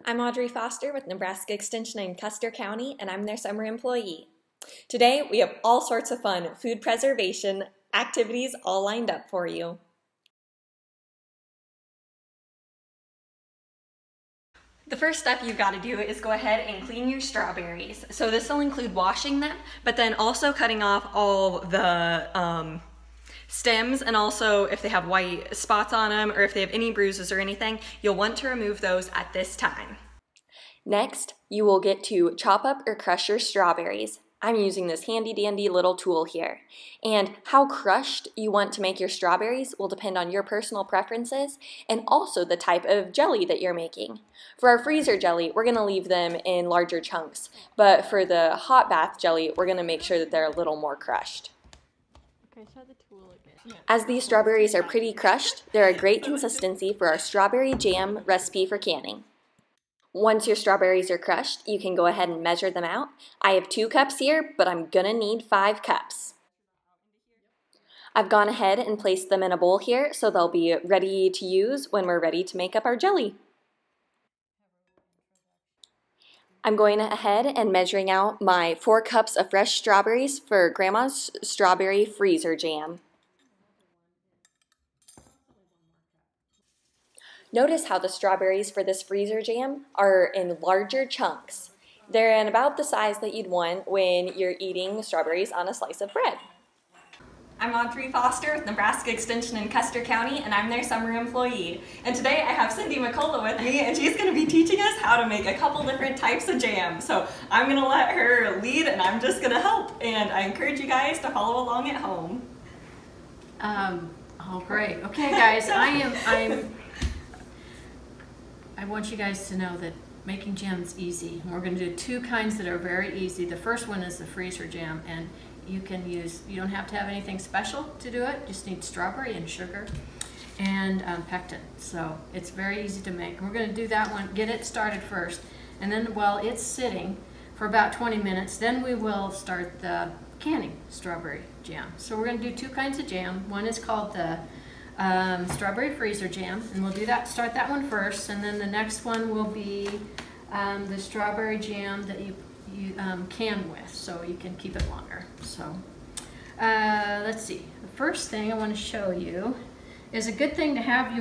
I'm Audrey Foster with Nebraska Extension in Custer County, and I'm their summer employee. Today, we have all sorts of fun food preservation activities all lined up for you. The first step you've got to do is go ahead and clean your strawberries. So this will include washing them, but then also cutting off all the stems, and also if they have white spots on them or if they have any bruises or anything, you'll want to remove those at this time. Next, you will get to chop up or crush your strawberries. I'm using this handy dandy little tool here. And how crushed you want to make your strawberries will depend on your personal preferences and also the type of jelly that you're making. For our freezer jelly, we're going to leave them in larger chunks, but for the hot bath jelly, we're going to make sure that they're a little more crushed. Okay, try the tool again. As these strawberries are pretty crushed, they're a great consistency for our strawberry jam recipe for canning. Once your strawberries are crushed, you can go ahead and measure them out. I have 2 cups here, but I'm gonna need 5 cups. I've gone ahead and placed them in a bowl here so they'll be ready to use when we're ready to make up our jelly. I'm going ahead and measuring out my 4 cups of fresh strawberries for Grandma's strawberry freezer jam. Notice how the strawberries for this freezer jam are in larger chunks. They're in about the size that you'd want when you're eating strawberries on a slice of bread. I'm Audrey Foster with Nebraska Extension in Custer County, and I'm their summer employee. And today I have Cindy McCullough with me, and she's going to be teaching us how to make a couple different types of jam. So I'm going to let her lead, and I'm just going to help. And I encourage you guys to follow along at home. Oh, great. Okay, guys, I want you guys to know that making jam is easy. We're going to do 2 kinds that are very easy. The first one is the freezer jam, and you don't have to have anything special to do it. You just need strawberry and sugar and pectin. So it's very easy to make. We're going to do that one, get it started first, and then while it's sitting for about 20 minutes, then we will start the canning strawberry jam. So we're going to do 2 kinds of jam. One is called the strawberry freezer jam, and we'll do that. Start that one first, and then the next one will be the strawberry jam that you can with, so you can keep it longer. So let's see. The first thing I want to show you is a good thing to have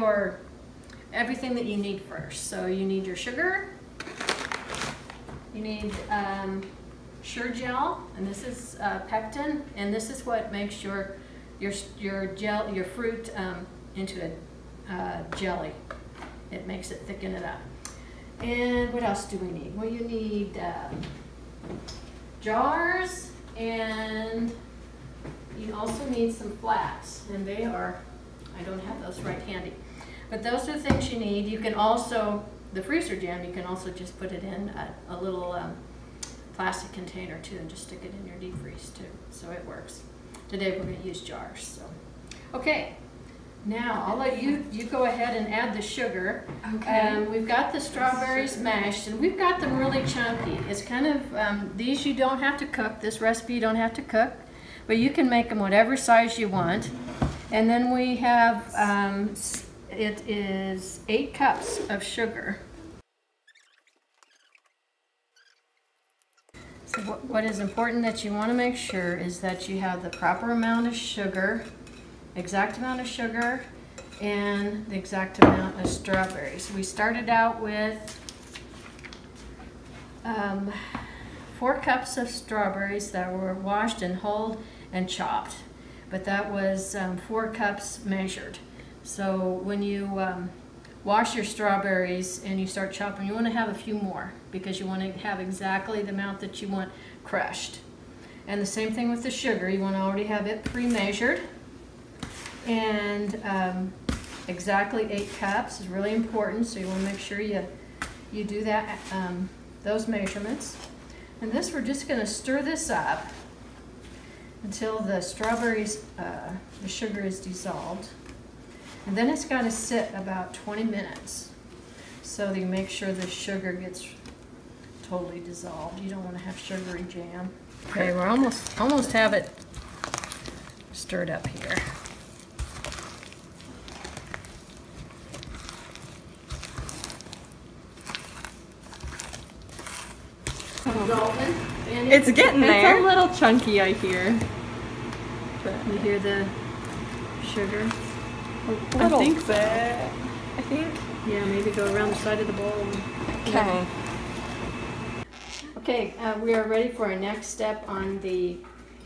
everything that you need first. So you need your sugar, you need Sure gel, and this is pectin, and this is what makes your fruit into a jelly. It makes it thicken it up. And what else do we need? Well, you need jars, and you also need some flats, and they are, I don't have those right handy, but those are the things you need. You can also, the freezer jam, you can also just put it in a little plastic container too, and just stick it in your deep freeze too, so it works. Today we're going to use jars. So, okay, now I'll let you go ahead and add the sugar. Okay. We've got the strawberries mashed, and we've got them really chunky. It's kind of, these you don't have to cook. This recipe you don't have to cook, but you can make them whatever size you want. And then we have, it is 8 cups of sugar. So what is important that you want to make sure is that you have the proper amount of sugar, exact amount of sugar, and the exact amount of strawberries. We started out with 4 cups of strawberries that were washed and hulled and chopped, but that was 4 cups measured. So when you wash your strawberries and you start chopping, you want to have a few more because you want to have exactly the amount that you want crushed. And the same thing with the sugar. You want to already have it pre-measured. And exactly 8 cups is really important, so you want to make sure you do that, those measurements. And this, we're just going to stir this up until the strawberries, the sugar is dissolved. And then it's got to sit about 20 minutes so that you make sure the sugar gets totally dissolved. You don't want to have sugary jam. Okay, we're almost have it stirred up here. Dissolving. It's getting there. It's a little chunky, I hear. You hear the sugar? I think so. I think. Yeah, maybe go around the side of the bowl. Okay. Okay, we are ready for our next step on the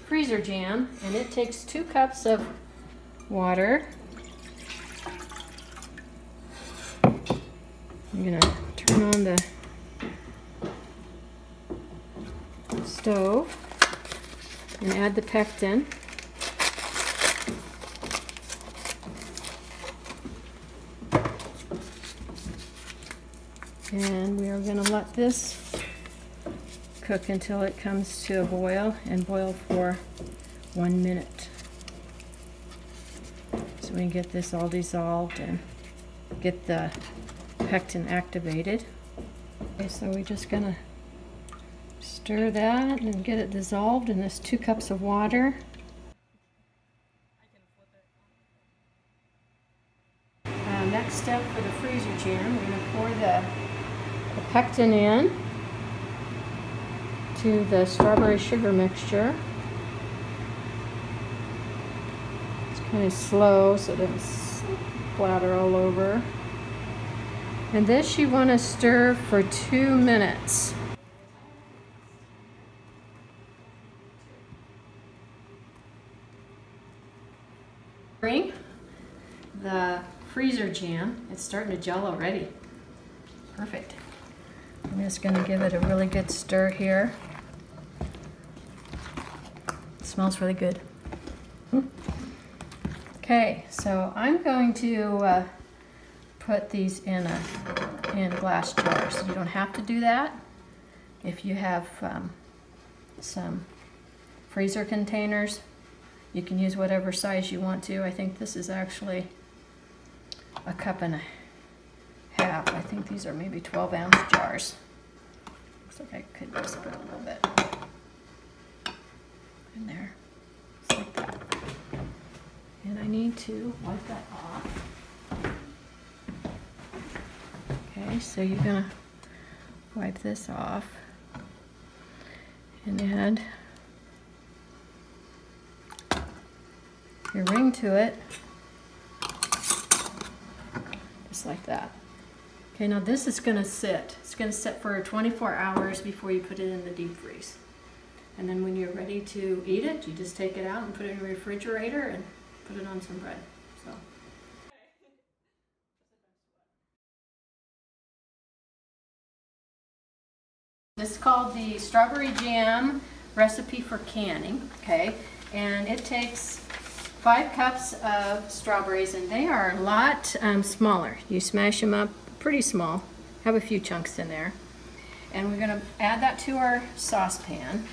freezer jam, and it takes 2 cups of water. I'm gonna turn on the stove and add the pectin. And we are going to let this cook until it comes to a boil, and boil for 1 minute. So we can get this all dissolved and get the pectin activated. Okay, so we're just going to stir that and get it dissolved in this 2 cups of water. Next step for the freezer jam, we're going to pour the pectin in to the strawberry sugar mixture. It's kind of slow so it doesn't splatter all over. And this you want to stir for 2 minutes. Bring the freezer jam. It's starting to gel already. Perfect. I'm just going to give it a really good stir here. It smells really good. Okay, so I'm going to put these in glass jars. You don't have to do that. If you have some freezer containers, you can use whatever size you want to. I think this is actually a cup and a half. I think these are maybe 12-ounce jars. Looks like I could just put a little bit in there, just like that. And I need to wipe that off. Okay, so you're gonna wipe this off and add your ring to it, just like that. Okay, now this is going to sit. It's going to sit for 24 hours before you put it in the deep freeze. And then when you're ready to eat it, you just take it out and put it in the refrigerator and put it on some bread. So. This is called the strawberry jam recipe for canning, okay? And it takes 5 cups of strawberries, and they are a lot smaller. You smash them up pretty small, have a few chunks in there. And we're going to add that to our saucepan.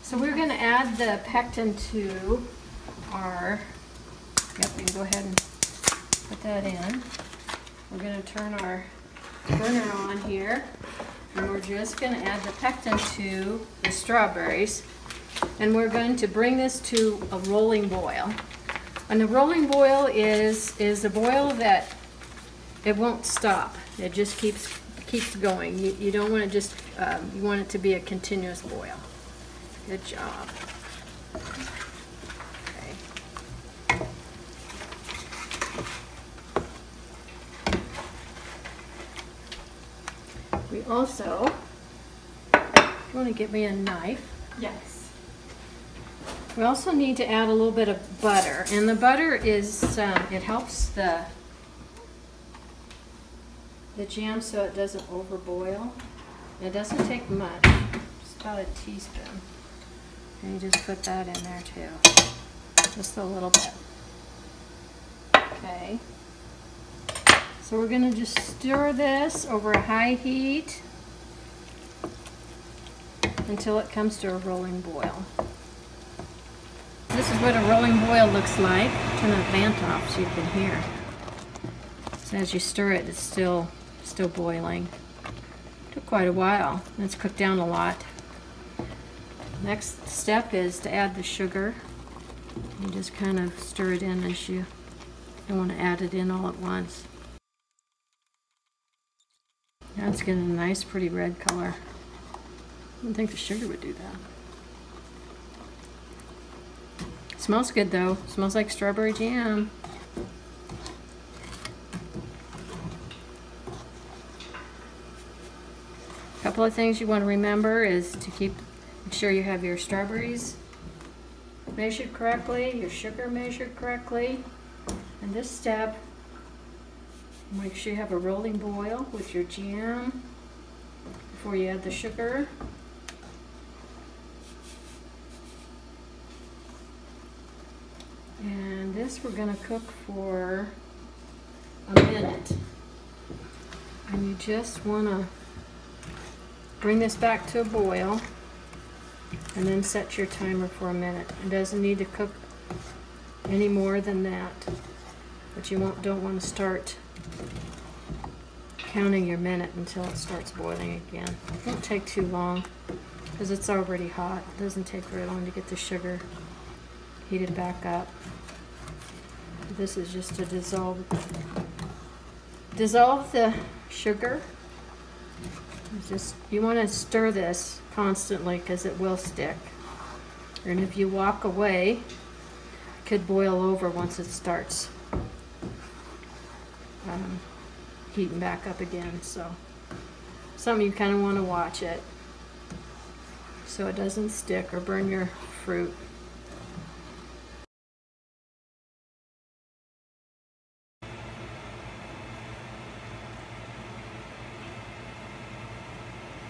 So we're going to add the pectin to our, yep, you can go ahead and put that in. We're going to turn our burner on here, and we're just going to add the pectin to the strawberries. And we're going to bring this to a rolling boil. And the rolling boil is a boil that it won't stop. It just keeps going. You don't want to just, you want it to be a continuous boil. Good job. Okay. We also, you want to get me a knife? Yes. We also need to add a little bit of butter, and the butter is, it helps the jam so it doesn't overboil. It doesn't take much, just about a teaspoon. And you just put that in there too, just a little bit. Okay. So we're going to just stir this over a high heat until it comes to a rolling boil. This is what a rolling boil looks like. Turn the vent off so you can hear. So as you stir it, it's still boiling. Took quite a while. It's cooked down a lot. Next step is to add the sugar. You just kind of stir it in as you don't want to add it in all at once. Now it's getting a nice, pretty red color. didn't think the sugar would do that. Smells good though. Smells like strawberry jam. A couple of things you want to remember is to make sure you have your strawberries measured correctly, your sugar measured correctly. And this step, make sure you have a rolling boil with your jam before you add the sugar. And this we're going to cook for a minute. And you just want to bring this back to a boil and then set your timer for a minute. It doesn't need to cook any more than that, but you don't want to start counting your minute until it starts boiling again. It won't take too long because it's already hot. It doesn't take very long to get the sugar heated back up. This is just to dissolve the sugar. You want to stir this constantly because it will stick. And if you walk away, it could boil over once it starts heating back up again. So something you kind of want to watch it so it doesn't stick or burn your fruit.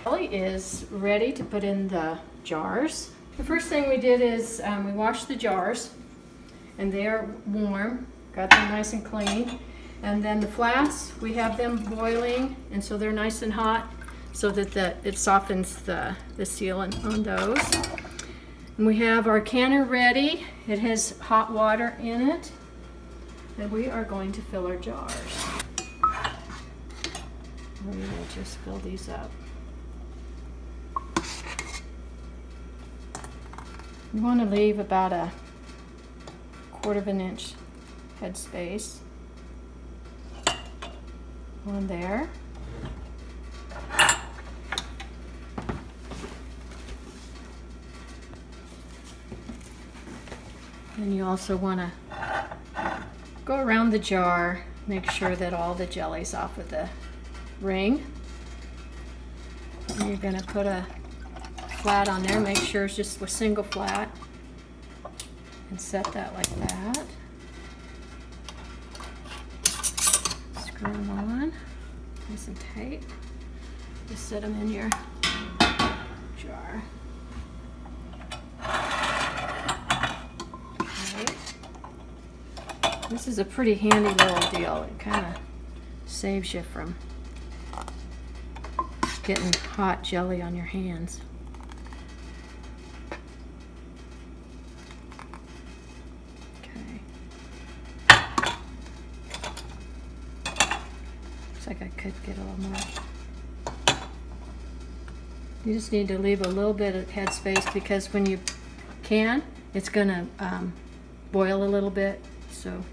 Jelly is ready to put in the jars. The first thing we did is we washed the jars, and they are warm, got them nice and clean. And then the flats, we have them boiling, and so they're nice and hot so that it softens the sealant on those. And we have our canner ready. It has hot water in it, and we are going to fill our jars. We will just fill these up. You want to leave about a 1/4 of an inch headspace on there. And you also want to go around the jar, make sure that all the jelly's off of the ring. And you're going to put a flat on there, make sure it's just a single flat, and set that like that. Screw them on, nice and tight. Just set them in your jar. Okay. This is a pretty handy little deal. It kind of saves you from getting hot jelly on your hands. Looks like I could get a little more. You just need to leave a little bit of headspace because when you can, it's gonna boil a little bit. So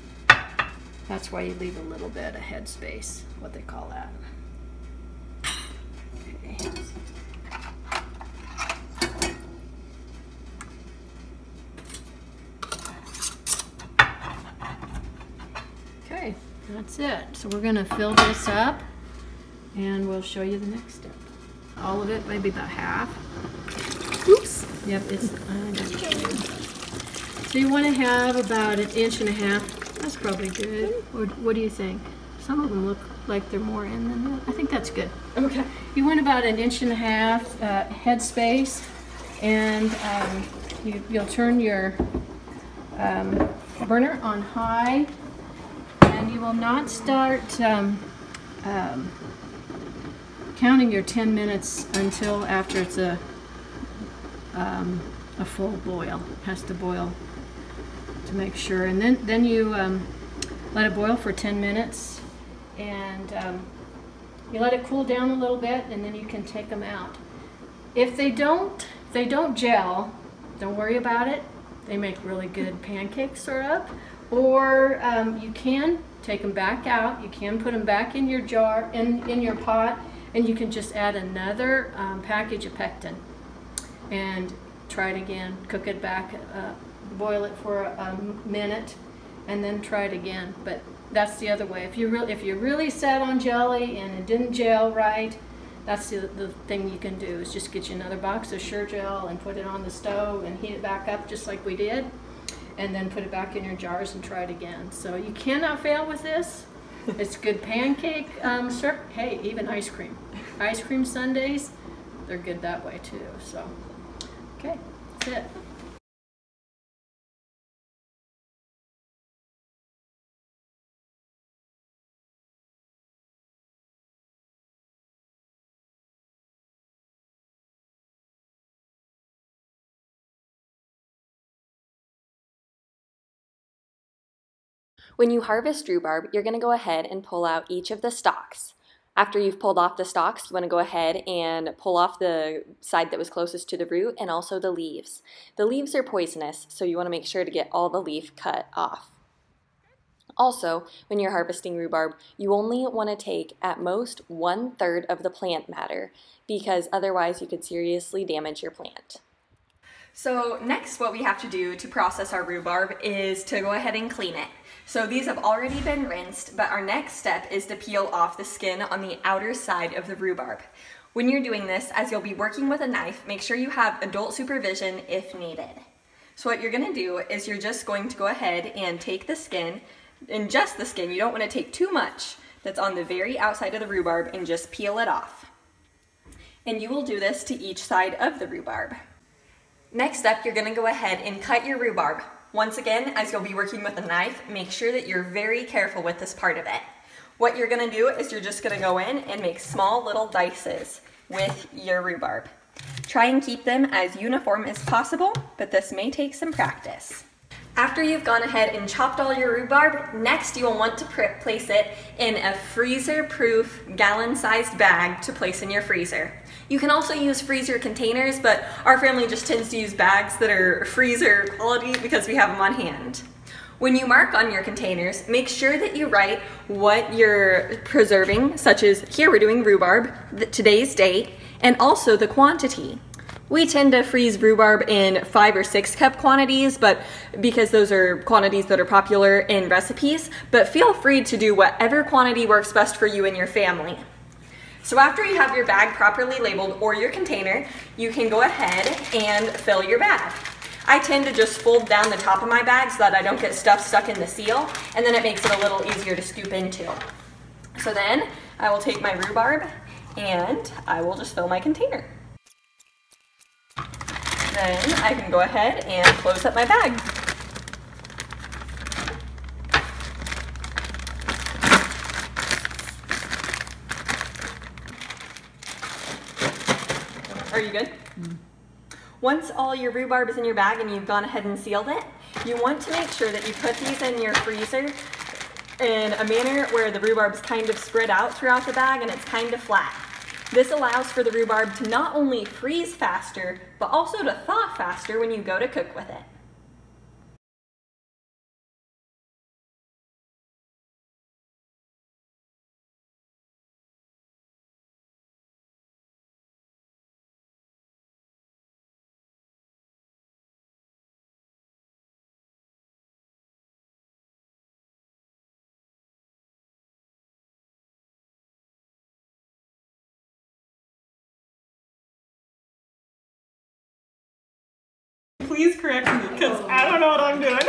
that's why you leave a little bit of headspace, what they call that. Okay. Okay, that's it. So we're going to fill this up and we'll show you the next step. All of it, maybe about half. Oops. Yep, it's, I got it. So you want to have about 1.5 inches. That's probably good. Or what do you think? Some of them look like they're more in than that. I think that's good. Okay. You want about 1.5 inches head space, and you'll turn your burner on high, and you will not start counting your 10 minutes until after it's a full boil. It has to boil to make sure, and then you let it boil for 10 minutes, and you let it cool down a little bit, and then you can take them out. If they don't gel, don't worry about it. They make really good pancake syrup, or you can take them back out. You can put them back in your jar, in your pot, and you can just add another package of pectin and try it again. Cook it back, boil it for a minute, and then try it again. But that's the other way. If you're really set on jelly and it didn't gel right, that's the thing you can do, is just get you another box of Sure Gel and put it on the stove and heat it back up just like we did, and then put it back in your jars and try it again. So you cannot fail with this. It's good pancake syrup. Hey, even ice cream. Ice cream sundaes, they're good that way too. So, okay, that's it. When you harvest rhubarb, you're going to go ahead and pull out each of the stalks. After you've pulled off the stalks, you want to go ahead and pull off the side that was closest to the root and also the leaves. The leaves are poisonous, so you want to make sure to get all the leaf cut off. Also, when you're harvesting rhubarb, you only want to take at most 1/3 of the plant matter, because otherwise you could seriously damage your plant. So next, what we have to do to process our rhubarb is to go ahead and clean it. So these have already been rinsed, but our next step is to peel off the skin on the outer side of the rhubarb. When you're doing this, as you'll be working with a knife, make sure you have adult supervision if needed. So what you're going to do is you're just going to go ahead and take the skin, and just the skin, you don't want to take too much, that's on the very outside of the rhubarb, and just peel it off. And you will do this to each side of the rhubarb. Next up, you're going to go ahead and cut your rhubarb. Once again, as you'll be working with a knife, make sure that you're very careful with this part of it. What you're going to do is you're just going to go in and make small little dices with your rhubarb. Try and keep them as uniform as possible, but this may take some practice. After you've gone ahead and chopped all your rhubarb, next you will want to place it in a freezer-proof gallon-sized bag to place in your freezer. You can also use freezer containers, but our family just tends to use bags that are freezer quality because we have them on hand. When you mark on your containers, make sure that you write what you're preserving, such as here we're doing rhubarb, today's date, and also the quantity. We tend to freeze rhubarb in 5 or 6 cup quantities, but because those are quantities that are popular in recipes, but feel free to do whatever quantity works best for you and your family. So after you have your bag properly labeled, or your container, you can go ahead and fill your bag. I tend to just fold down the top of my bag so that I don't get stuff stuck in the seal, and then it makes it a little easier to scoop into. So then I will take my rhubarb and I will just fill my container. Then I can go ahead and close up my bag. Are you good? Once all your rhubarb is in your bag and you've gone ahead and sealed it, you want to make sure that you put these in your freezer in a manner where the rhubarb is kind of spread out throughout the bag and it's kind of flat. This allows for the rhubarb to not only freeze faster, but also to thaw faster when you go to cook with it. Please correct me, because I don't know what I'm doing.